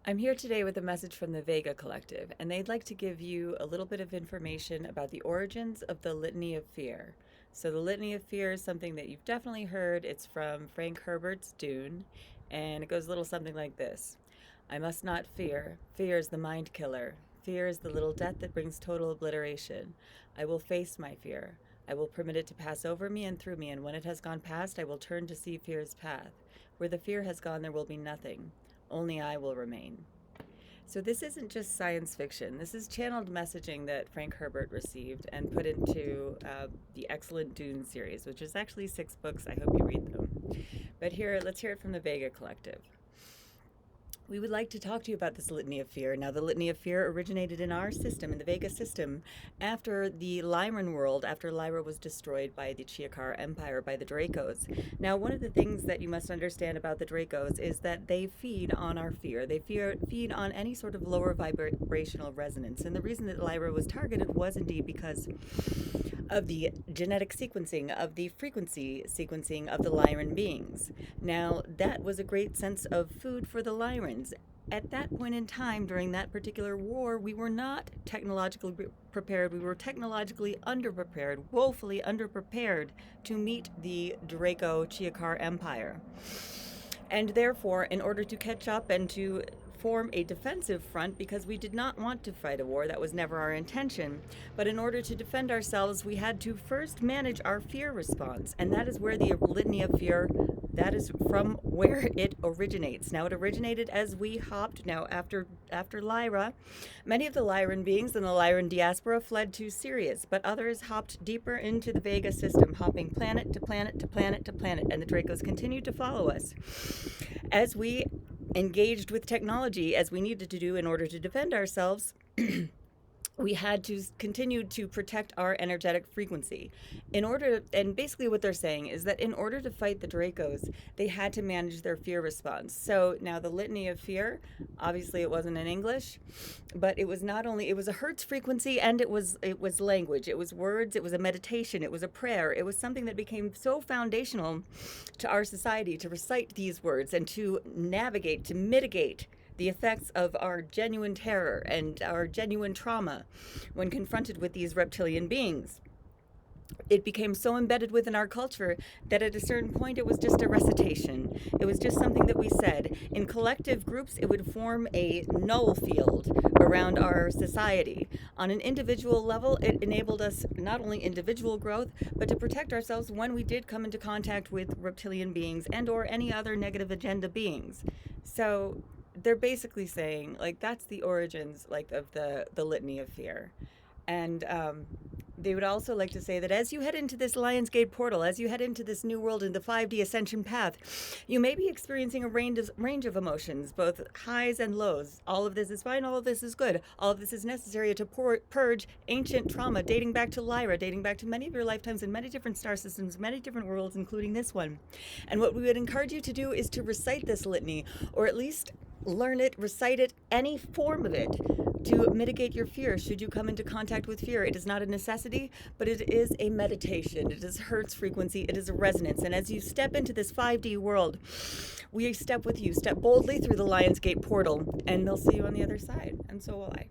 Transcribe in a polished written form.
I'm here today with a message from the Vega Collective, and they'd like to give you a little bit of information about the origins of the Litany of Fear. So, the Litany of Fear is something that you've definitely heard. It's from Frank Herbert's Dune, and it goes a little something like this: I must not fear. Fear is the mind killer. Fear is the little death that brings total obliteration. I will face my fear. I will permit it to pass over me and through me, and when it has gone past, I will turn to see fear's path. Where the fear has gone, there will be nothing. Only I will remain. So this isn't just science fiction. This is channeled messaging that Frank Herbert received and put into the excellent Dune series, which is actually 6 books. I hope you read them. But here, let's hear it from the Vega Collective. We would like to talk to you about this Litany of Fear. Now, the Litany of Fear originated in our system, in the Vega system, after the Lyran world, after Lyra was destroyed by the Chiakkar Empire, by the Dracos. Now, one of the things that you must understand about the Dracos is that they feed on our fear. They feed on any sort of lower vibrational resonance. And the reason that Lyra was targeted was indeed because of the genetic sequencing, of the frequency sequencing of the Lyran beings. Now, that was a great sense of food for the Lyrans. At that point in time, during that particular war, we were not technologically prepared. We were technologically underprepared, woefully underprepared to meet the Draco Chiakkar Empire. And therefore, in order to catch up and to form a defensive front, because we did not want to fight a war, that was never our intention, but in order to defend ourselves, we had to first manage our fear response, and that is where the Litany of Fear, that is from where it originates. Now, it originated as we hopped, now after Lyra, many of the Lyran beings in the Lyran diaspora fled to Sirius, but others hopped deeper into the Vega system, hopping planet to planet to planet to planet, and the Dracos continued to follow us. As we engaged with technology, as we needed to do in order to defend ourselves, we had to continue to protect our energetic frequency. And basically what they're saying is that in order to fight the Dracos, they had to manage their fear response. So now the Litany of Fear, obviously it wasn't in English, but it was it was a hertz frequency, and it was language, it was words, it was a meditation, it was a prayer, it was something that became so foundational to our society to recite these words and to navigate, to mitigate the effects of our genuine terror and our genuine trauma when confronted with these reptilian beings. It became so embedded within our culture that at a certain point it was just a recitation. It was just something that we said. In collective groups, it would form a null field around our society. On an individual level, it enabled us not only individual growth, but to protect ourselves when we did come into contact with reptilian beings and or any other negative agenda beings. So they're basically saying, like, that's the origins, like, of the Litany of Fear. And they would also like to say that as you head into this Lionsgate portal, as you head into this new world in the 5D ascension path, you may be experiencing a range of emotions, both highs and lows. All of this is fine, all of this is good. All of this is necessary to purge ancient trauma dating back to Lyra, dating back to many of your lifetimes in many different star systems, many different worlds, including this one. And what we would encourage you to do is to recite this litany, or at least learn it, recite it, any form of it, to mitigate your fear should you come into contact with fear. It is not a necessity, but it is a meditation. It is hertz frequency. It is a resonance. And as you step into this 5D world, we step with you. Step boldly through the Lionsgate portal, and they'll see you on the other side. And so will I.